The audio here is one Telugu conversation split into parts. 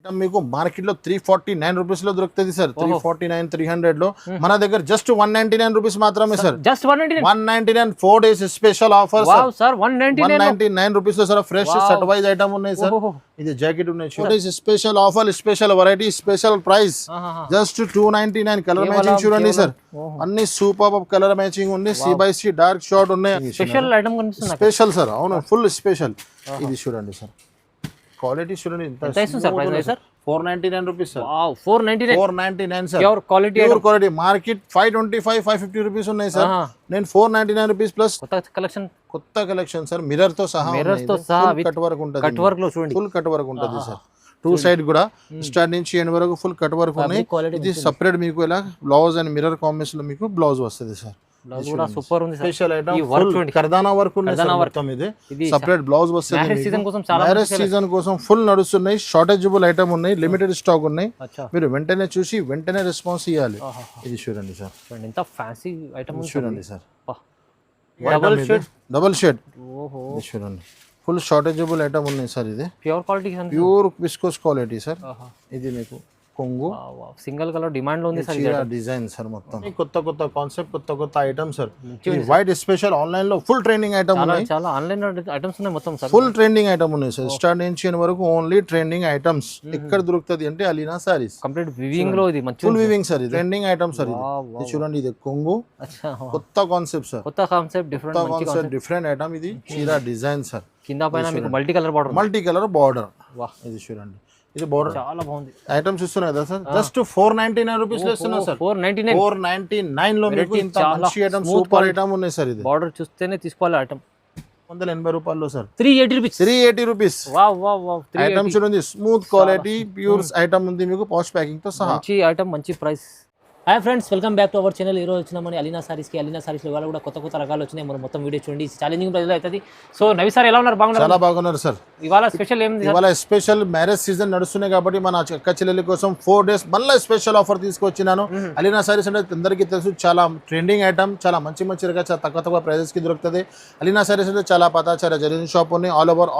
మీకు మార్కెట్ లో 349 రూపీస్ లో దొరుకుతుంది సార్. 349 300 లో మన దగ్గర జస్ట్ 199 రూపీస్ మాత్రమే sir. Just 199 4 days special offer wow sir 199 rupees లో sir. Fresh set wise item ఉన్నాయి సార్. ఇది జాకెట్ ఉన్నాయి. 4 days special offer, special variety, special price just 299. Colour matching చూడండి సార్, అన్ని సూపర్ కలర్ మ్యాచింగ్ ఉంది. C/C డార్క్ షార్ట్ ఉన్నాయి. స్పెషల్ ఐటమ్ కనిపిస్తుంది. స్పెషల్ సార్, అవును ఫుల్ స్పెషల్. ఇది చూడండి సార్, క్వాలిటీ చూడండి. ఎంత ఇస్తుంది sir price sir? 499 rupees sir. Wow 499 sir. Pure quality. Pure quality. Market 525 550 rupees ఉన్నాయి సార్. నేను 499 రూపీస్ ప్లస్ కొత్త కలెక్షన్ సార్. మిర్రర్ తో సహా కట్ వర్క్ ఉంటుంది. కట్ వర్క్ లో చూడండి, ఫుల్ కట్ వర్క్ ఉంటుంది సార్. టూ సైడ్ కూడా స్టార్ట్ నుంచి ఎండ్ వరకు ఫుల్ కట్ వర్క్ ఉన్నాయి. ఇది సెపరేట్ మీకు ఇలా బ్లౌజ్ అండ్ మిర్రర్ కాంబినేషన్ లో మీకు బ్లౌజ్ వస్తుంది సార్. సూపర్ ఉంది. స్పెషల్ ఐటమ్ కర్దానా వర్క్ ఉంది మొత్తం. ఇది సెపరేట్ బ్లౌజ్ వస్తుంది. మ్యారేజ్ సీజన్ కోసం ఫుల్ నడుస్తున్నాయి. షార్టేజబుల్ ఐటమ్ ఉన్నాయి, లిమిటెడ్ స్టాక్ ఉన్నాయి. మీరు వెంటనే చూసి వెంటనే రెస్పాన్స్ ఇవ్వాలి. ఇది చూడండి సార్, ఎంత ఫ్యాన్సీ ఐటమ్ చూడండి సార్. డబుల్ షేడ్ చూడండి, ఫుల్ షార్టేజబుల్ ఐటమ్ ఉన్నాయి సార్. ఇది pure quality, pure viscose quality sir. ఇది మీకు కొంగు సింగిల్ కలర్ డిమాండ్ లో ఉంది సార్. డిజైన్ సార్ మొత్తం కొత్త కాన్సెప్ట్, కొత్త item sir. White special online లో ఫుల్ ట్రెండింగ్ ఐటమ్ ఉన్నాయి. చాలా ఆన్లైన్ ఐటమ్స్ ఉన్నాయి మొత్తం సార్. ఫుల్ ట్రెండింగ్ ఐటమ్ ఉన్నాయి సార్. స్టార్ట్ నుంచి ఎండ్ వరకు ఓన్లీ ట్రెండింగ్ ఐటమ్స్. ఎక్కడ దొరుకుతుంది అంటే అలీనా సారీస్. కంప్లీట్ వివింగ్ లో ఇది మంచి ఫుల్ వివింగ్ సార్. ఇది ట్రెండింగ్ ఐటమ్ సార్. ఇది చూడండి, ఇది కొంగు కొత్త కాన్సెప్ట్ సార్. కొత్త కాన్సెప్ట్, డిఫరెంట్ ఐటమ్. ఇది చీర డిజైన్ సార్. కింద పైన మీకు మల్టీ కలర్ బార్డర్. ఇది చూడండి, ఇది బోర్డర్ చాలా బాగుంది. ఐటమ్ చూస్తున్నారు కదా సార్. జస్ట్ 499 రూపీస్ లో ఇస్తున్నా సార్. 499 లో మీకు ఇంత మంచి ఐటమ్, సూపర్ ఐటమ్ ఉన్నాయి సార్. ఇది బార్డర్ చూస్తేనే తీసుకోవాలి. ఐటమ్ 180 రూపాయల్లో సార్. 380 రూపీస్. వావ్ ఐటమ్ చూడండి, స్మూత్ క్వాలిటీ ప్యూర్ ఐటమ్ ఉంది మీకు, పాష్ ప్యాకింగ్ తో సహా. మంచి ఐటమ్, మంచి price. Hi friends, welcome back to our channel. ఈ రోజు వచ్చినామని అలీనా సారీస్కి. అలీనా సారీస్లో ఇవాళ కూడా కొత్త రకాలు వచ్చినాయి. మనం మొత్తం వీడియో చూడండి. ఛాలెంజింగ్ ప్రైస్లో అవుతుంది. సో నవి సార్ ఎలా ఉన్నారు? బాగున్నారు? చాలా బాగున్నారు సార్. ఇవాళ స్పెషల్ ఏంది? ఇవాళ స్పెషల్ మ్యారేజ్ సీజన్ నడుస్తున్నాయి కాబట్టి మన అక్క చెల్లెల కోసం 4 డేస్ మళ్ళీ స్పెషల్ ఆఫర్ తీసుకొచ్చినాను. అలీనా సారీస్ అంటే అందరికీ తెలుసు, చాలా ట్రెండింగ్ ఐటమ్, చాలా మంచి రకాల, చాలా తక్కువ ప్రైజెస్ కి దొరుకుతుంది. అలీనా సారీస్ అంటే చాలా చాలా జెన్యూన్ షాప్ ఉన్నాయి.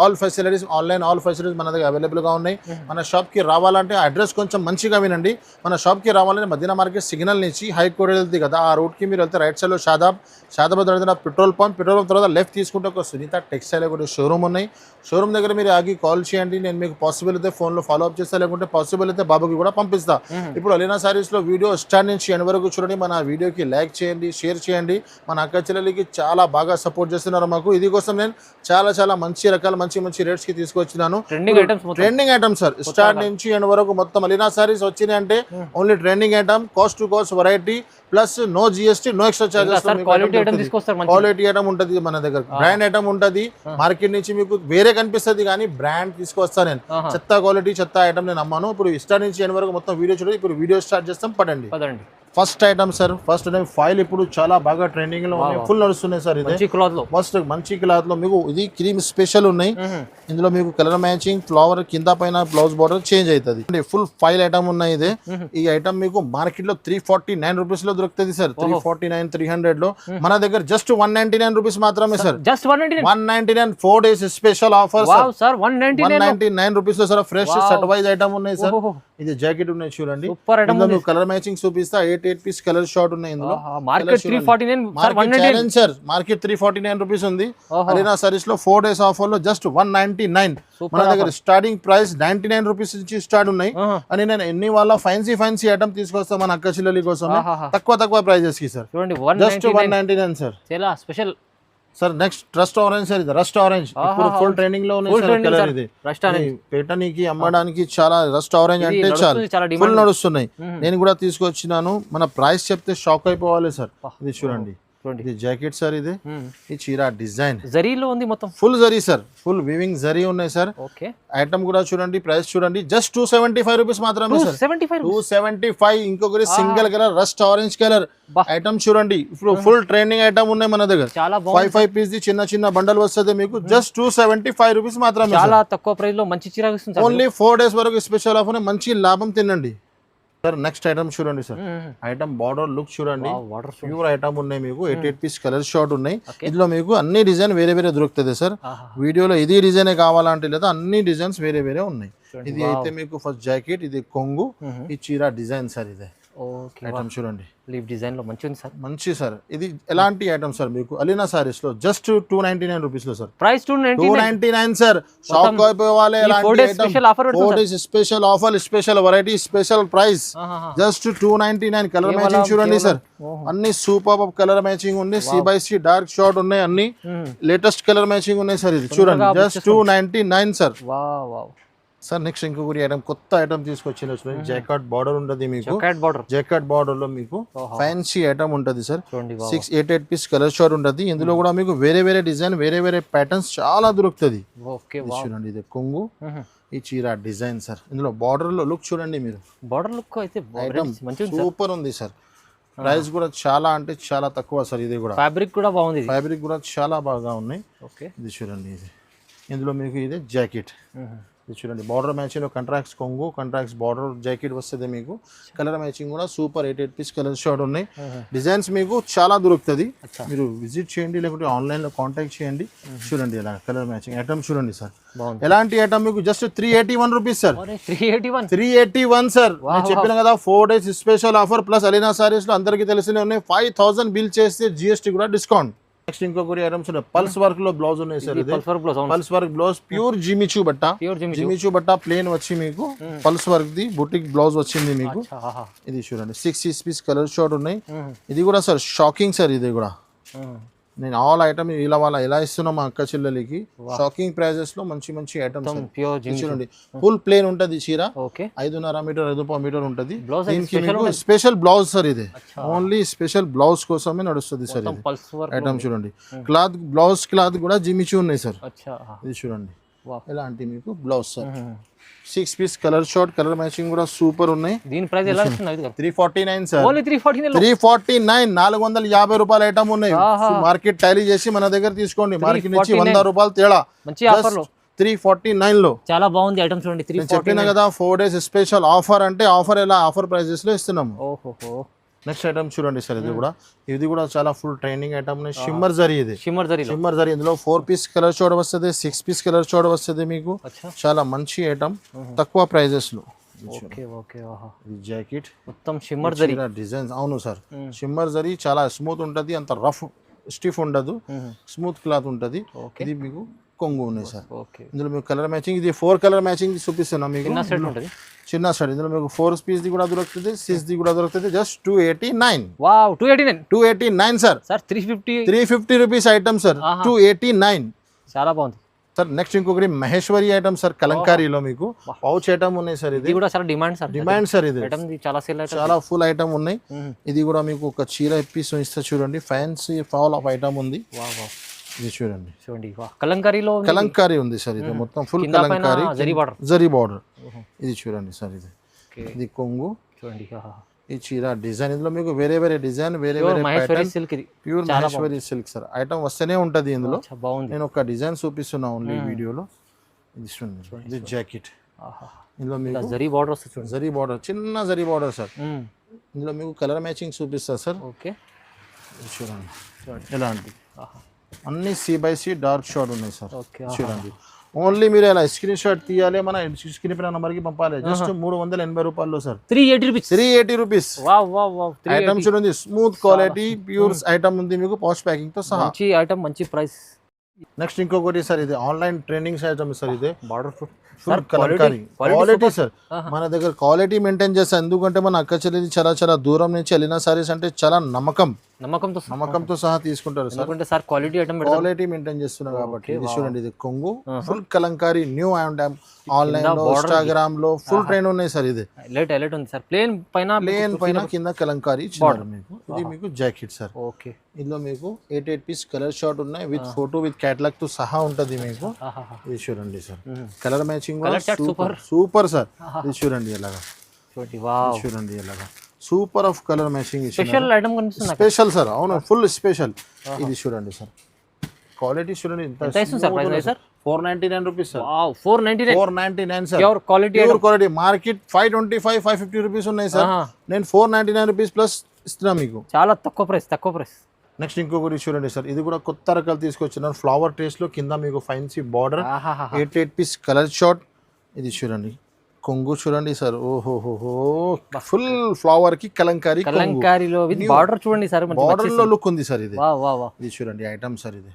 All facilities, online all facilities మన దగ్గర అవైలబుల్ గా ఉన్నాయి. మన షాప్ కి రావాలంటే అడ్రస్ కొంచెం మంచిగా వినండి. మన షాప్ కి రావాలంటే మదీనా మార్కెట్ సిగ్నల్ నుంచి హై కోడ్ వెళ్తుంది కదా, ఆ రూట్ కి మీరు వెళ్తే రైట్ సైడ్ లో షాదాబాద్ పెట్రోల్ పంప్ తర్వాత లెఫ్ట్ తీసుకుంటే ఒక సునీత టెక్స్టైల్ ఒకటి షోరూమ్ ఉన్నాయి. షోరూమ్ దగ్గర మీరు ఆగి కాల్ చేయండి. నేను మీకు పాసిబుల్ అయితే ఫోన్ లో ఫాలో అప్ చేస్తా, లేకుంటే పాసిబుల్ అయితే బాబుకి కూడా పంపిస్తా. ఇప్పుడు అలీనా సారీస్ లో వీడియో స్టార్ట్ నుంచి ఎండ్ వరకు చూడండి. మన వీడియోకి లైక్ చేయండి, షేర్ చేయండి. మన అక్క చెల్లెలకి చాలా బాగా సపోర్ట్ చేస్తున్నారు మాకు. ఇది కోసం నేను చాలా మంచి రకాల మంచి రేట్స్ కి తీసుకొచ్చినాను. Trending item sir. స్టార్ట్ నుంచి ఎండ్ వరకు మొత్తం అలీనా సారీస్ వచ్చినాయి అంటే only trending item, cost to cost variety plus no GST, no extra charges. Quality item ఉంటుంది మన దగ్గర. బ్రాండ్ ఐటమ్ ఉంటుంది. మార్కెట్ నుంచి మీకు వేరే కనిపిస్తుంది కానీ బ్రాండ్ తీసుకొస్తా నేను. చెత్త క్వాలిటీ, చెత్త ఐటమ్ నేను అమ్మాను. ఇప్పుడు స్టార్ట్ నుంచి ఎండ్ వరకు మొత్తం వీడియో చూడండి. ఇప్పుడు వీడియో స్టార్ట్ చేస్తాం, పడండి. First item sir. First time file ఇప్పుడు చాలా బాగా ట్రెండింగ్ లో ఉన్నాయి, ఫుల్ నడుస్తున్నాయి సార్. ఇది మంచి క్లాత్ లో మీకు ఇది క్రీమ్ స్పెషల్ ఉన్నాయి. ఇందులో మీకు కలర్ మ్యాచింగ్, ఫ్లవర్ కింద పైన బ్లౌజ్ బార్డర్ చేంజ్ అవుతుంది. ఫుల్ ఫైల్ ఐటమ్ ఉన్నాయి. ఇది ఈ ఐటమ్ మీకు మార్కెట్ లో 349 రూపీస్ లో దొరుకుతుంది సార్. 349 300 లో మన దగ్గర జస్ట్ 199 రూపీస్ మాత్రమే sir. 199 4 days special offer sir. 199 rupees లో sir. Fresh set wise item ఉన్నాయి సార్. ఇది జాకెట్ ఉన్నాయి చూడండి. కలర్ మ్యాచింగ్ చూపిస్తా. 8 పీస్ కలర్ షార్ట్ ఉన్నాయి ఇందులో. Market 349 sir. మార్కెట్ 349 రూపీస్ ఉంది. అలీనా సారీస్ లో 4 డేస్ ఆఫర్ లో జస్ట్ 199. మన దగ్గర స్టార్టింగ్ ప్రైస్ 99 రూపీస్ నుంచి స్టార్ట్ ఉన్నాయి. అని నేను ఎన్ని వాళ్ళ ఫ్యాన్సీ ఐటమ్ తీసుకొస్తాం మన అక్క చెల్లెలి కోసం తక్కువ ప్రైజెస్ కి సార్. Just 199 sir. చాలా special sir. Next rust orange sir. ఇది రస్ట్ ఆరెంజ్ ఇప్పుడు ఫుల్ ట్రెండింగ్ లో ఉంది సార్. కలర్ ఇది పెట్టడానికి అమ్మడానికి చాలా రస్ట్ ఆరెంజ్ అంటే చాలా ఫుల్ నడుస్తున్నాయి. నేను కూడా తీసుకొచ్చినాను. మన ప్రైస్ చెప్తే షాక్ అయిపోవాలి సార్. ఇది చూడండి, ఇది జాకెట్ సార్. ఇది ఈ చీర డిజైన్ జరీలో ఉంది మొత్తం. Full zari sir. Full weaving zari ఉన్నాయి సార్. ఐటమ్ కూడా చూడండి, ప్రైస్ చూడండి. జస్ట్ 275 రూపీస్ మాత్రమే సార్. 275. ఇంకొకటి single colour rust orange colour item చూడండి. ఇప్పుడు ఫుల్ ట్రెండింగ్ ఐటమ్ ఉన్నాయి మన దగ్గర. 5 పీస్ ది చిన్న బండల్ వస్తుంది మీకు. జస్ట్ 275 రూపీస్ మాత్రమే. చాలా తక్కువ ప్రైస్ లో మంచి చీర. ఓన్లీ 4 డేస్ వరకు స్పెషల్ ఆఫర్. మంచి లాభం తినండి. సార్ నెక్స్ట్ ఐటమ్ చూడండి సార్, ఐటమ్ బార్డర్ లుక్ చూడండి, వాటర్ ప్యూర్ ఐటమ్ ఉన్నాయి మీకు. 88 పీస్ కలర్ షార్ట్ ఉన్నాయి. ఇందులో మీకు అన్ని డిజైన్ వేరే వేరే దొరుకుతుంది సార్. వీడియోలో ఇది డిజైన్ కావాలంటే లేదా అన్ని డిజైన్స్ వేరే వేరే ఉన్నాయి. ఇది అయితే మీకు ఫస్ట్ జాకెట్, ఇది కొంగు, ఈ చీర డిజైన్ సార్. ఇదే ఓకే ఐటమ్ చూడండి, లీఫ్ డిజైన్ లో మంచి ఉంది సార్. మంచి సార్. ఇది ఎలాంటి ఐటమ్ సార్ మీకు అలీనా సారీస్ లో జస్ట్ 299 రూపీస్ లో సార్. Price 299 sir. షాప్ అయిపోవాలి. Special offer, special variety, special price just 299. Colour matching చూడండి సార్, అన్ని సూపర్ కలర్ మ్యాచింగ్ ఉంది. C/C డార్క్ షార్ట్ ఉన్నాయి, అన్ని లేటెస్ట్ కలర్ మ్యాచింగ్ ఉన్నాయి సార్. ఇది చూడండి జస్ట్ 299 సార్. సార్ నెక్స్ట్ ఇంకొకటి ఐటమ్, కొత్త ఐటమ్ తీసుకొచ్చిన చూడండి. జాకెట్ బార్డర్ ఉంటుంది మీకు. జాకెట్ బార్డర్ లో మీకు ఫ్యాన్సీ ఐటమ్ ఉంటుంది సార్. 688 పీస్ కలర్ షార్ట్ ఉంటుంది. ఇందులో కూడా మీకు వేరే వేరే డిజైన్, వేరే వేరే ప్యాటర్న్స్ చాలా దొరుకుతుంది. చూడండి ఇది కొంగు, ఈ చీర డిజైన్ సార్. ఇందులో బార్డర్ లో లుక్ చూడండి మీరు. బార్డర్ లుక్ అయితే ఐటమ్ సూపర్ ఉంది సార్. ప్రైస్ కూడా చాలా అంటే చాలా తక్కువ సార్. ఇది కూడా ఫ్యాబ్రిక్ కూడా బాగుంది. ఫ్యాబ్రిక్ కూడా చాలా బాగా ఉన్నాయి. ఇది చూడండి, ఇది ఇందులో మీకు ఇది జాకెట్. ఇది చూడండి బార్డర్ మ్యాచింగ్ లో కంట్రాక్ట్స్ కొంగు, కంట్రాక్ట్స్ బార్డర్ జాకెట్ వస్తుంది మీకు. కలర్ మ్యాచింగ్ కూడా సూపర్ 88 పీస్ కలర్ షార్ట్ ఉన్నాయి. డిజైన్స్ మీకు చాలా దొరుకుతుంది. మీరు విజిట్ చేయండి లేకుంటే ఆన్లైన్ లో కాంటాక్ట్ చేయండి. చూడండి ఇలా కలర్ మ్యాచింగ్ ఐటమ్ చూడండి సార్. ఎలాంటి ఐటమ్ మీకు జస్ట్ 381 రూపీస్ సార్. 381 సార్. నేను చెప్పిన కదా 4 days special offer plus Alina saris లో అందరికీ తెలిసినే ఉన్నాయి. 5000 బిల్ చేస్తే GST కూడా డిస్కౌంట్. నెక్స్ట్ ఇంకొకటి ఐటమ్స్ ఉన్నాయి. పల్స్ వర్క్ లో బ్లౌజ్ ఉన్నాయి సార్. ఇది pulse work blouse, pure Jimmy Choo బట్ట. జిమిచూ బట్ట ప్లేన్ వచ్చి మీకు pulse work the boutique blouse వచ్చింది మీకు. ఇది చూడండి 6 పీస్ కలర్ షార్ట్ ఉన్నాయి. ఇది కూడా సార్ షాకింగ్ సార్. ఇది కూడా నేను ఆల్ ఐటమ్ ఇలా వాళ్ళ ఎలా ఇస్తున్నాం మా అక్క చెల్లెలకి షాకింగ్ ప్రైజెస్ లో మంచి మంచి ఐటమ్స్. చూడండి ఫుల్ ప్లేన్ ఉంటది చీర. 5.5 మీటర్ 5.5 మీటర్ ఉంటది. దీనికి మీకు స్పెషల్ బ్లౌజ్ సార్. ఇది ఓన్లీ స్పెషల్ బ్లౌజ్ కోసమే నడుస్తుంది సార్. ఇది ఐటమ్ చూడండి. క్లాత్ బ్లౌజ్ క్లాత్ కూడా జిమిచూ ఉన్నాయి సార్. ఇది చూడండి ఎలాంటి మీకు blouse sir. 6 piece colour short, colour matching కూడా సూపర్ ఉన్నాయి. దీని ప్రైస్ ఎలా ఇస్తున్నారు? 349 సార్. ఓన్లీ 349. 349 450 రూపాయలు ఐటమ్ ఉన్నాయి. మార్కెట్ టాలీ చేసి మన దగ్గర తీసుకోండి. మార్కెట్ నుంచి 100 రూపాయలు తేడా. మంచి ఆఫర్ లో 349 లో చాలా బాగుంది ఐటమ్ చూడండి. 349 చెప్పిన కదా 4 days స్పెషల్ ఆఫర్ అంటే ఆఫర్ ఎలా ఆఫర్ ప్రైజెస్ లో ఇస్తున్నాము. నెక్స్ట్ ఐటమ్ చూడండి సార్. ఇది కూడా చాలా full training item. Shimmer zari. ఇది షిమ్మర్ జరీ. ఇందులో 4 పీస్ కలర్ షార్ట్ వస్తుంది, 6 పీస్ కలర్ షార్ట్ వస్తుంది మీకు. చాలా మంచి ఐటమ్ తక్కువ ప్రైజెస్ లో. జాకెట్ మొత్తం షిమ్మర్ జరీ డిజైన్స్. అవును సార్, షిమ్మర్ జరీ చాలా స్మూత్ ఉంటది, అంత రఫ్ స్టిఫ్ ఉండదు, స్మూత్ క్లాత్ ఉంటది. ఇది మీకు కొంగు ఉన్నాయి సార్. ఇందులో మీకు కలర్ మ్యాచింగ్, ఇది 4 కలర్ మ్యాచింగ్ చూపిస్తున్నాం మీకు. చిన్న సెట్. ఇందులో మీకు 4 పీస్ ది కూడా దొరుకుతుంది, 6 ది కూడా దొరుకుతుంది. Just 289. Wow 289 sir. 350 rupees item sir. 289 చాలా బాగుంది సార్. నెక్స్ట్ ఇంకొకటి మహేశ్వరి ఐటమ్ సార్. కలంకారీలో మీకు పౌచ్ ఐటమ్ ఉన్నాయి సార్. ఇది కూడా చాలా డిమాండ్ సార్. ఇది చాలా ఫుల్ ఐటమ్ ఉన్నాయి. ఇది కూడా మీకు ఒక చీర పీస్ ఇస్తే చూడండి. ఫ్యాన్సీ ఫాల్ ఆఫ్ ఐటమ్ ఉంది. ఇది చూడండి కలంకారీ ఉంది సార్. ఇది మొత్తం ఫుల్ కలంకారీ జరీ బార్డర్. ఇది చూడండి సార్. ఇది కొంగు చూడండి. ఈ చీర డిజైన్. ఇందులో మీకు వేరే వేరే డిజైన్, వేరే వేరే pure Maheshwari silk sir. Item వస్తేనే ఉంటది ఇందులో. నేను ఒక డిజైన్ చూపిస్తున్నా ఓన్లీ వీడియోలో. ఇది చూడండి. ఇది జాకెట్. ఇందులో మీకు జరీ బార్డర్ వస్తుంది. జరీ బార్డర్, చిన్న జరీ బార్డర్ సార్. ఇందులో మీకు కలర్ మ్యాచింగ్ చూపిస్తా సార్. చూడండి ఎలాంటి అన్ని C/C డార్క్ షార్ట్ ఉన్నాయి సార్. చూడండి ఓన్లీ మీరు ఇలా స్క్రీన్ షాట్ తీయాలి, మన స్క్రీన్ పైన నంబర్ కి పంపాలి. జస్ట్ 380 రూపాయల్లో సార్. 380 రూపీస్ ఐటమ్ చూడండి. స్మూత్ క్వాలిటీ ప్యూర్ ఐటమ్ ఉంది మీకు, పౌచ్ ప్యాకింగ్ తో సహా. మంచి ప్రైస్. నెక్స్ట్ ఇంకొకటి సార్. ఇది ఆన్లైన్ ట్రెండింగ్ ఐటమ్ సార్. ఇది border full Kalamkari quality sir. మన దగ్గర క్వాలిటీ మెయింటైన్ చేస్తాం. ఎందుకంటే మన అక్క చెల్లిది చాలా చాలా దూరం నుంచి అలీనా సారీస్ అంటే చాలా నమ్మకంతో సహా తీసుకుంటారు సార్. క్వాలిటీ మెయింటైన్ చేస్తున్నారు కాబట్టి. ఇది చూడండి. ఇది కొంగు full Kalamkari new and online లో ఇన్స్టాగ్రామ్ లో ఫుల్ ట్రెండ్ ఉన్నాయి సార్. ఇది ప్లేన్ పైన కింద కలంకారీ ఇచ్చారు మీకు. ఇది మీకు జాకెట్ సార్. ఇందులో మీకు 88 పీస్ కలర్ షార్ట్ ఉన్నాయి. విత్ ఫోటో విత్ క్యాటలాగ్ తో సహా ఉంటది మీకు. ఇది చూడండి sir. Colour matching super sir. ఇది చూడండి ఎలాగా. చూడండి ఎలాగా super of colour matching. Special sir. అవును ఫుల్ స్పెషల్. ఇది చూడండి సార్. క్వాలిటీ చూడండి. 499 rupees sir. Wow 499 499 sir. Pure quality pure quality. Market 525 550 rupees ఉన్నాయి సార్. నేను 499 రూపీస్ ప్లస్ ఇస్తున్నా మీకు. చాలా తక్కువ ప్రైస్. నెక్స్ట్ ఇంకొకటి చూడండి సార్, ఇది కూడా కొత్త రకాలు తీసుకొచ్చినారు. ఫ్లవర్ టేస్ట్ లో కింద మీకు fancy border, 8 piece colour short. ఇది చూడండి కొంగు చూడండి సార్. ఓహోహో ఫుల్ ఫ్లవర్ కి కలంకారీలో విత్ బార్డర్ చూడండి సార్. బార్డర్ లో లుక్ ఉంది సార్ ఇది. Wow wow wow. ఇది చూడండి ఐటమ్ సార్. ఇది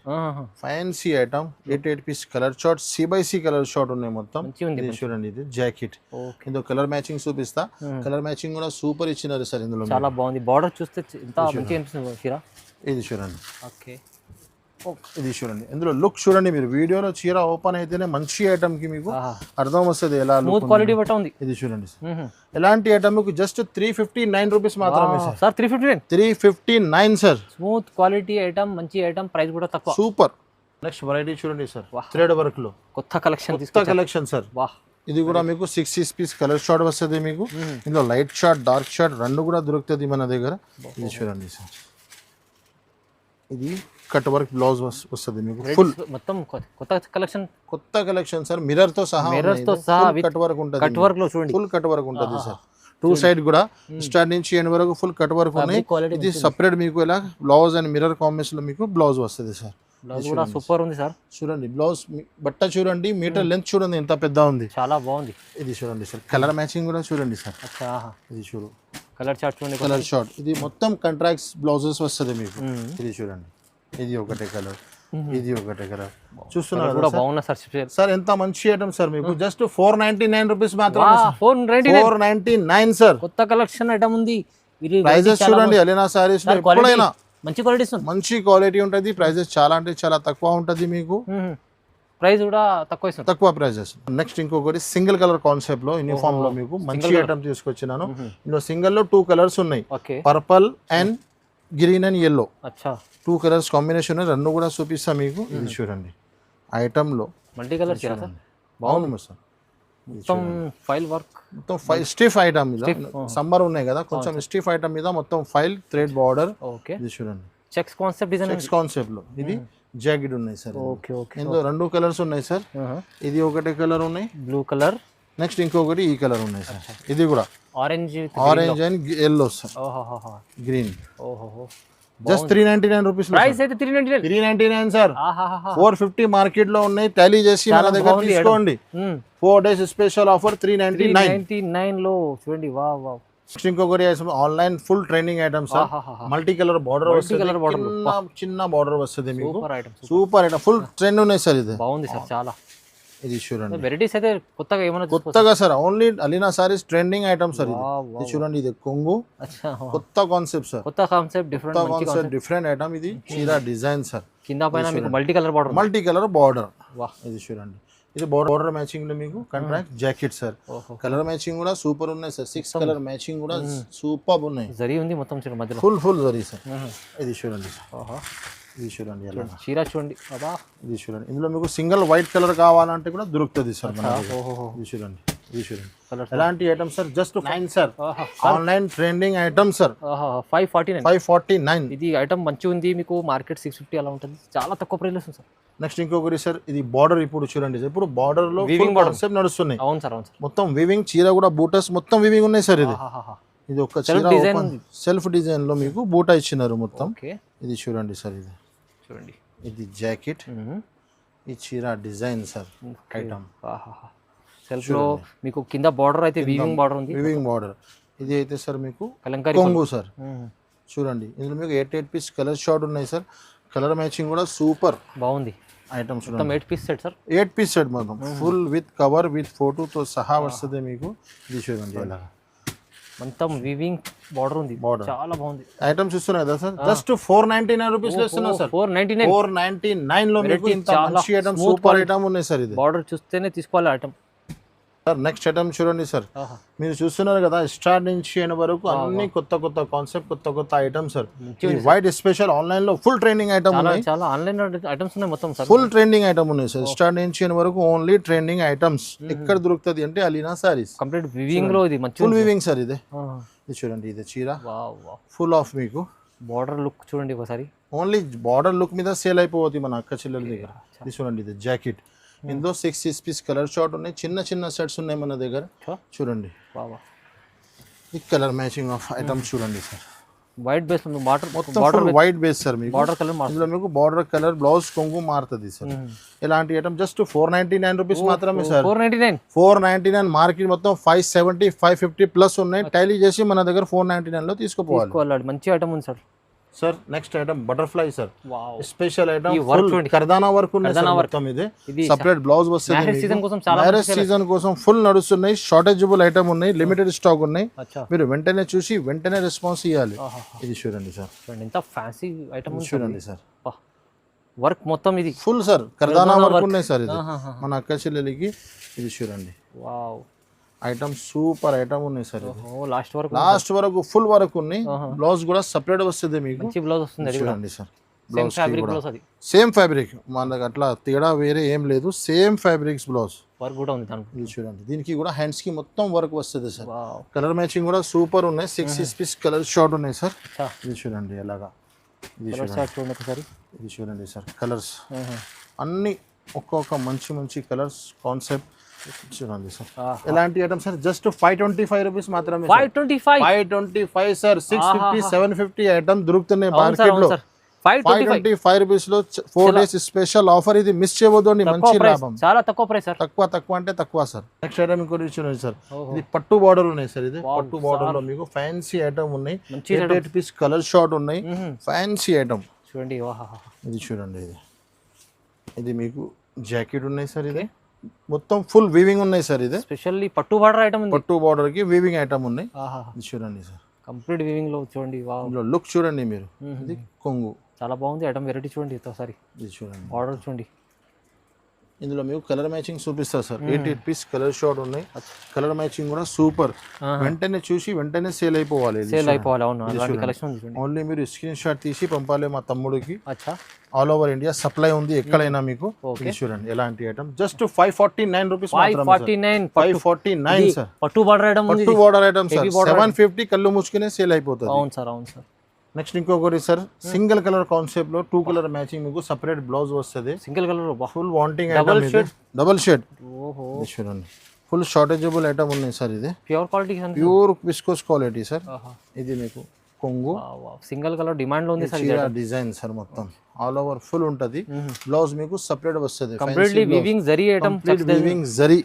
fancy item. 8 piece colour short, C/C colour short ఉన్నాయి మొత్తం. ఇది చూడండి ఇది జాకెట్. ఇందులో కలర్ మ్యాచింగ్ చూపిస్తా. కలర్ మ్యాచింగ్ కూడా సూపర్ ఇచ్చినారు సార్ ఇందులో. చాలా బాగుంది. బార్డర్ చూస్తే ఎంత మంచిగా అనిపిస్తుంది చీర. ఇది చూడండి. ఓకే ఇది చూడండి ఇందులో లుక్ చూడండి. మీరు వీడియోలో చీర ఓపెన్ అయితేనే మంచి ఐటమ్ కి మీకు అర్థం వస్తుంది ఎలా స్మూత్ క్వాలిటీ బట్ట ఉంది. ఇది చూడండి ఎలాంటి ఐటమ్ మీకు జస్ట్ 359 రూపీస్ మాత్రమే sir. 359 sir. Smooth quality item, మంచి ఐటమ్, ప్రైస్ కూడా తక్కువ. సూపర్. నెక్స్ట్ వెరైటీ చూడండి సార్, థ్రెడ్ వర్క్ లో కొత్త కలెక్షన్ సార్. ఇది కూడా మీకు 6 పీస్ కలర్ షార్ట్ వస్తుంది మీకు. ఇందులో లైట్ షార్ట్, డార్క్ షార్ట్ రెండు కూడా దొరుకుతుంది మన దగ్గర. ఇది చూడండి సార్. ఇది కట్ వర్క్ బ్లౌజ్ వస్తుంది మీకు. ఫుల్ మొత్తం కొత్త కలెక్షన్ సార్. మిర్రర్ తో సహా కట్ వర్క్ ఉంటుంది. కట్ వర్క్ లో చూడండి ఫుల్ కట్ వర్క్ ఉంటుంది సార్. 2 సైడ్ కూడా స్టార్ట్ నుంచి ఎండ్ వరకు ఫుల్ కట్ వర్క్ ఉన్నాయి. ఇది సెపరేట్ మీకు ఇలా బ్లౌజ్ అండ్ మిర్రర్ కాంబినేషన్ లో మీకు బ్లౌజ్ వస్తుంది సార్. బ్లౌజ్ కూడా సూపర్ ఉంది సార్. చూడండి బ్లౌజ్ బట్ట చూడండి, మీటర్ లెంత్ చూడండి ఎంత పెద్ద ఉంది. చాలా బాగుంది. ఇది చూడండి సార్. కలర్ మ్యాచింగ్ కూడా చూడండి సార్. ఇది చూడు కలర్ చార్ట్ చూడండి. Colour short. ఇది మొత్తం కాంట్రాక్ట్స్ బ్లౌజెస్ వస్తుంది మీకు. ఇది చూడండి. ఇది ఒకటే కలర్, ఇది ఒకటే కలర్. చూస్తున్నారు కూడా బాగున్నా సార్. సార్ ఎంత మంచి ఐటమ్ సార్ మీకు. జస్ట్ 499 రూపీస్ మాత్రమే. 499 సార్. కొత్త కలెక్షన్ ఐటమ్ ఉంది. ప్రైజెస్ చూడండి అలీనా సారీస్ లో ఎప్పుడైనా మంచి క్వాలిటీ ఉంటుంది. ప్రైజెస్ చాలా అంటే చాలా తక్కువ ఉంటుంది మీకు. ప్రైస్ కూడా తక్కువ ప్రైజెస్. నెక్స్ట్ ఇంకొకటి సింగిల్ కలర్ కాన్సెప్ట్ లో యూనిఫామ్ లో మీకు మంచి ఐటమ్ తీసుకొచ్చినాను. ఇందులో సింగిల్ లో 2 కలర్స్ ఉన్నాయి, purple and green and yellow. 2 colours combination రెండు కూడా చూపిస్తా మీకు. ఇది చూడండి ఐటమ్ లో మల్టీ కలర్ బాగుంది సార్. మొత్తం ఫైల్ వర్క్, మొత్తం స్టిఫ్ ఐటమ్ మీద. సమ్మర్ ఉన్నాయి కదా, కొంచెం స్టిఫ్ ఐటమ్ మీద మొత్తం ఫైల్ థ్రెడ్ బార్డర్. ఇది చూడండి చెక్స్ కాన్సెప్ట్ లో. ఇది జాకెట్ ఉన్నాయి సార్. ఇందులో 2 కలర్స్ ఉన్నాయి సార్. ఇది ఒకటే కలర్ ఉన్నాయి, బ్లూ కలర్. నెక్స్ట్ ఇంకొకటి ఈ కలర్ ఉన్నాయి సార్. ఇది కూడా orange and yellow sir, green. Just 399 rupees. Price అయితే 399 సార్. 450 మార్కెట్ లో ఉన్నాయి. టాలీ చేసి మన దగ్గర తీసుకోండి. 4 days స్పెషల్ ఆఫర్ 399 లో చూడండి. Wow wow. నెక్స్ట్ ఇంకొకటి online full training item sir. Multi colour border వస్తుంది, చిన్న బార్డర్ వస్తుంది మీకు. సూపర్ ఐటమ్, ఫుల్ ట్రెండ్ ఉన్నాయి సార్. ఇది బాగుంది సార్ చాలా. ఇది చూడండి వెరైటీస్ అయితే కొత్తగా sir. Only Alina saris trending item sir. ఇది చూడండి. ఇది కొంగు కొత్త కాన్సెప్ట్ సార్. కొత్త కాన్సెప్ట్ డిఫరెంట్ ఐటమ్. ఇది చీర డిజైన్ సార్. కింద పైన మీకు మల్టీ కలర్ బార్డర్. ఇది చూడండి. ఇది బార్డర్ మ్యాచింగ్ లో మీకు contract jacket sir. Colour matching కూడా సూపర్ ఉన్నాయి సార్. 6 కలర్ మ్యాచింగ్ కూడా సూపర్ ఉన్నాయి. జరీ ఉంది మొత్తం మధ్యలో ఫుల్ జరీ సార్. ఇది చూడండి. ఇది చూడండి చీర చూడండి. ఇది చూడండి. ఇందులో మీకు సింగిల్ వైట్ కలర్ కావాలంటే కూడా దొరుకుతుంది సార్. ఇది చూడండి. ఇది చూడండి ఎలాంటి item sir. Just 9 sir. Online trending item sir. 549. ఇది ఐటమ్ మంచిగా ఉంది. మీకు మార్కెట్ 650 అలా ఉంటుంది. చాలా తక్కువ ప్రైస్ వస్తుంది సార్. నెక్స్ట్ ఇంకొకటి సార్, ఇది బార్డర్. ఇప్పుడు చూడండి సార్, ఇప్పుడు బార్డర్ లో కాన్సెప్ట్ నడుస్తున్నాయి. అవును సార్. మొత్తం వీవింగ్, చీర కూడా బూటస్ మొత్తం వీవింగ్ ఉన్నాయి సార్. ఇది ఒక సెల్ఫ్ డిజైన్ లో మీకు బూటా ఇచ్చినారు మొత్తం. ఇది చూడండి సార్. ఇది చూడండి. ఇది జాకెట్, ఈ చీర డిజైన్ సార్. ఐటమ్ సెల్ఫ్ లో మీకు కింద బార్డర్ అయితే వీవింగ్ బార్డర్ ఉంది. Weaving border. ఇది అయితే సార్ మీకు కొంగు సార్. చూడండి. ఇందులో మీకు 8 పీస్ కలర్ షార్ట్ ఉన్నాయి సార్. కలర్ మ్యాచింగ్ కూడా సూపర్ బాగుంది. ఐటమ్ మొత్తం 8 piece set sir. 8 piece set మొత్తం full with cover with photo తో సహా వస్తుంది మీకు. ఇది చూడండి ఇలా మొత్తం వీవింగ్ బార్డర్ ఉంది. చాలా బాగుంది. ఐటమ్ చూస్తున్నారు కదా సార్. జస్ట్ 499 రూపీస్ లో ఇస్తున్నా సార్. 499 లో మీకు ఇంత మంచి ఐటమ్, సూపర్ ఐటమ్ ఉన్నాయి సార్. ఇది బార్డర్ చూస్తేనే తీసుకోవాలి ఐటమ్ సార్. నెక్స్ట్ ఐటమ్ చూడండి సార్. మీరు చూస్తున్నారు కదా, స్టార్ట్ నుంచి ఎండ్ వరకు అన్ని కొత్త కాన్సెప్ట్, కొత్త item sir. White special online లో ఫుల్ ట్రెండింగ్ ఐటమ్ ఉన్నాయి. చాలా ఆన్లైన్ ఐటమ్స్ ఉన్నాయి మొత్తం సార్. ఫుల్ ట్రెండింగ్ ఐటమ్ ఉన్నాయి సార్. స్టార్ట్ నుంచి ఎండ్ వరకు ఓన్లీ ట్రెండింగ్ ఐటమ్స్. ఎక్కడ దొరుకుతుంది అంటే అలీనా సారీస్. కంప్లీట్ వీవింగ్ లో ఇది ఫుల్ వీవింగ్ సార్. ఇది చూడండి. ఇది చీర ఫుల్ ఆఫ్ మీకు బార్డర్ లుక్ చూడండి ఒకసారి. ఓన్లీ బార్డర్ లుక్ మీద సేల్ అయిపోతుంది మన అక్క చెల్లెల దగ్గర. ఇది చూడండి. ఇది జాకెట్. ఇందులో 6 పీస్ కలర్ షార్ట్ ఉన్నాయి, చిన్న చిన్న సెట్స్ ఉన్నాయి మన దగ్గర. చూడండి ఈ కలర్ మ్యాచింగ్ ఆఫ్ ఐటమ్స్ చూడండి సార్. వైట్ బేస్ మొత్తం వైట్ బేస్ సార్. మీకు బార్డర్ కలర్ ఇందులో మీకు బార్డర్ కలర్ బ్లౌజ్ కొంగు మారుతుంది సార్. ఇలాంటి ఐటమ్ జస్ట్ 499 రూపీస్ మాత్రమే సార్. 499 మార్కెట్ మొత్తం 570 550 ప్లస్ ఉన్నాయి. టైలీ చేసి మన దగ్గర 499 లో తీసుకోవాలి. మంచి ఐటమ్ ఉంది sir. Sir next item butterfly sir, special item కర్దానా వర్క్ ఉంది సార్. మొత్తం ఇది సెపరేట్ బ్లౌజ్ వస్తుంది. మ్యారేజ్ సీజన్ కోసం ఫుల్ నడుస్తున్నాయి. షార్టేజబుల్ ఐటమ్ ఉన్నాయి, లిమిటెడ్ స్టాక్ ఉన్నాయి. మీరు వెంటనే చూసి వెంటనే రెస్పాన్స్ ఇవ్వాలి. ఇది చూడండి సార్, ఎంత ఫ్యాన్సీ ఐటమ్ చూడండి సార్. వర్క్ మొత్తం ఇది ఫుల్ సార్, కర్దానా వర్క్ ఉన్నాయి సార్. ఇది మన అక్క చెల్లెలికి. ఇది చూడండి, వావ్ ఐటమ్ సూపర్ ఐటమ్ ఉన్నాయి సార్. లాస్ట్ వరకు ఫుల్ వరకు ఉన్నాయి. బ్లౌజ్ కూడా సెపరేట్ వస్తుంది మీకు. బ్లౌజ్ వస్తుంది చూడండి సార్. సేమ్ ఫ్యాబ్రిక్ మనకు అట్లా తేడా వేరే ఏం లేదు. సేమ్ ఫ్యాబ్రిక్స్ బ్లౌజ్ వర్క్ కూడా ఉంది దాంట్లో. ఇది చూడండి, దీనికి కూడా హ్యాండ్స్ కి మొత్తం వర్క్ వస్తుంది సార్. కలర్ మ్యాచింగ్ కూడా సూపర్ ఉన్నాయి. 6 పీస్ కలర్ షార్ట్ ఉన్నాయి సార్. ఇది చూడండి ఎలాగా. ఇది చూడండి సార్, కలర్స్ అన్ని ఒక్కొక్క మంచి మంచి కలర్స్ కాన్సెప్ట్ చూడండి సార్. ఎలాంటి ఐటమ్ సార్, జస్ట్ 525 రూపీస్ మాత్రమే. 525 సార్. 650 750 ఐటమ్ దొరుకుతున్నాయి మార్కెట్ లో. 525 రూపీస్ లో 4 డేస్ స్పెషల్ ఆఫర్. ఇది మిస్ చేయవద్దండి, మంచి లాభం. చాలా తక్కువ ప్రైస్ సార్. తక్కువ అంటే తక్కువ సార్. నెక్స్ట్ ఐటమ్ ఇంకోటి చూడండి సార్, ఇది పట్టు బార్డర్ ఉన్నాయి సార్. ఇది పట్టు బార్డర్ లో మీకు ఫ్యాన్సీ ఐటమ్ ఉన్నాయి. 8 పీస్ కలర్ షార్ట్ ఉన్నాయి, ఫ్యాన్సీ ఐటమ్ చూడండి. ఇది చూడండి, ఇది మీకు జాకెట్ ఉన్నాయి సార్. ఇది మొత్తం ఫుల్ వీవింగ్ ఉన్నాయి సార్. ఇది స్పెషల్లీ పట్టు బార్డర్ ఐటమ్. పట్టు బార్డర్ కి వీవింగ్ ఐటమ్ ఉన్నాయి. ఇది చూడండి సార్, కంప్లీట్ వీవింగ్ లో చూడండి. లుక్ చూడండి మీరు. ఇది కొంగు చాలా బాగుంది. ఐటమ్ వెరైటీ చూడండి ఒకసారి. ఇది చూడండి, బార్డర్ చూడండి. ఇందులో మీకు కలర్ మ్యాచింగ్ చూపిస్తారు సార్. 8 పీస్ కలర్ షార్ట్ ఉన్నాయి. కలర్ మ్యాచింగ్ కూడా సూపర్. వెంటనే చూసి వెంటనే సేల్ అయిపోవాలి. ఓన్లీ మీరు స్క్రీన్ షాట్ తీసి పంపాలి మా తమ్ముడికి. ఆల్ ఓవర్ ఇండియా సప్లై ఉంది, ఎక్కడైనా మీకు. ఇది చూడండి ఎలాంటి ఐటమ్, జస్ట్ 549 రూపీస్. 549 సార్. పట్టు బార్డర్ ఐటమ్ సార్. 750 కళ్ళు ముచ్చుకునే సేల్ అయిపోతుంది. అవును సార్. నెక్స్ట్ ఇంకొకటి సార్, సింగిల్ కలర్ కాన్సెప్ట్ లో 2 కలర్ మ్యాచింగ్ మీకు సెపరేట్ బ్లౌజ్ వస్తుంది. Single colour full wanting item. Double shade. చూడండి, ఫుల్ షార్టేజబుల్ ఐటమ్ ఉన్నాయి సార్. ఇది pure quality, pure viscose quality sir. ఇది మీకు కొంగు సింగిల్ కలర్ డిమాండ్ లో ఉంది సార్. డిజైన్ సార్ మొత్తం ఆల్ ఓవర్ ఫుల్ ఉంటది. బ్లౌజ్ మీకు సెపరేట్ వస్తుంది. Completely weaving zari item. Weaving zari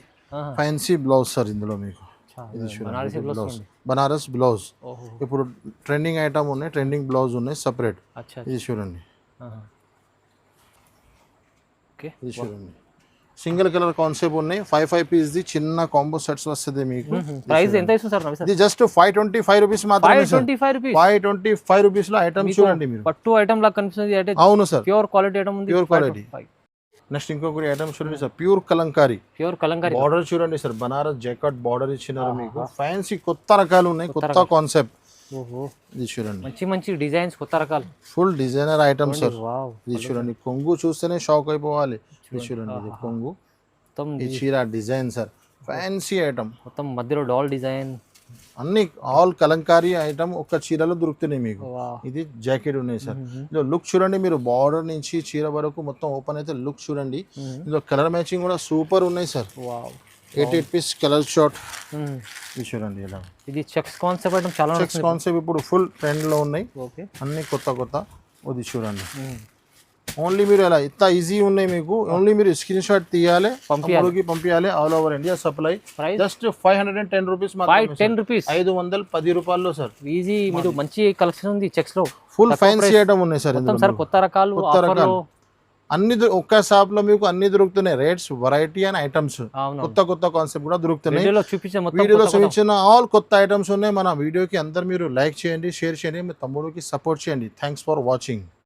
fancy blouse sir. ఇందులో మీకు ఇది చూడండి, బ్లౌజ్ బనారస్ బ్లౌజ్. ఇప్పుడు ట్రెండింగ్ ఐటమ్ ఉన్నాయి, ట్రెండింగ్ బ్లౌజ్ ఉన్నాయి సెపరేట్. ఇది చూడండి, ఇది చూడండి. సింగిల్ కలర్ కాన్సెప్ట్ ఉన్నాయి. 5 పీస్ ది చిన్న కాంబో సెట్స్ వస్తుంది మీకు. ప్రైస్ ఎంత ఇస్తుంది సార్? ఇది జస్ట్ 525 రూపీస్ మాత్రమే. 525 రూపీస్ లో ఐటమ్ చూడండి మీరు. పట్టు ఐటమ్ లా కనిపిస్తుంది. అవును సార్, ప్యూర్ క్వాలిటీ ఐటమ్ ఉంది. Pure quality. నెక్స్ట్ ఇంకొకటి ఐటమ్ చూడండి సార్, ప్యూర్ కలంకారీ. బార్డర్ చూడండి సార్, బనారస్ జాకెట్ బార్డర్ ఇచ్చినారు మీకు. ఫ్యాన్సీ కొత్త రకాలు ఉన్నాయి, కొత్త కాన్సెప్ట్. ఇది చూడండి, మంచి డిజైన్స్, కొత్త రకాలు, ఫుల్ డిజైనర్ ఐటమ్ సార్. ఇది చూడండి, కొంగు చూస్తేనే షాక్ అయిపోవాలి. ఇది చూడండి, ఇది కొంగు, ఈ చీర డిజైన్ సార్, ఫ్యాన్సీ ఐటమ్ మొత్తం మధ్యలో డాల్ డిజైన్ అన్ని ఆల్ కలంకారీ ఐటమ్ ఒక చీరలో దొరుకుతున్నాయి మీకు. ఇది జాకెట్ ఉన్నాయి సార్. ఇందులో లుక్ చూడండి మీరు, బార్డర్ నుంచి చీర వరకు మొత్తం ఓపెన్ అయితే లుక్ చూడండి. ఇందులో కలర్ మ్యాచింగ్ కూడా సూపర్ ఉన్నాయి సార్. 8 piece colour short. ఇది చూడండి ఇలా. ఇది చెక్స్ కాన్సెప్ట్ ఐటమ్, చాలా చెక్స్ కాన్సెప్ట్ ఇప్పుడు ఫుల్ ట్రెండ్ లో ఉన్నాయి. అన్ని కొత్త కొత్త. ఇది చూడండి, ఓన్లీ మీరు ఎలా ఇంత ఈజీ ఉన్నాయి మీకు. ఓన్లీ మీరు స్క్రీన్ షాట్ తీయాలి, పంపించాలి. All over India supply. Just 510 rupees. 510 రూపాయల్లో సార్. ఈజీ. మీరు మంచి కలెక్షన్ ఉంది చెక్స్ లో. ఫుల్ ఫ్యాన్సీ ఐటమ్ ఉన్నాయి సార్. కొత్త రకాలు అన్ని ఒక్క షాప్ లో మీకు అన్ని దొరుకుతున్నాయి. రేట్స్, వెరైటీ అండ్ ఐటమ్స్, కొత్త కొత్త కాన్సెప్ట్ కూడా దొరుకుతున్నాయి. వీడియోలో చూపించిన ఆల్ కొత్త ఐటమ్స్ ఉన్నాయి. మన వీడియోకి అందరు మీరు లైక్ చేయండి, షేర్ చేయండి, మీ తమ్ముడికి సపోర్ట్ చేయండి. Thanks for watching.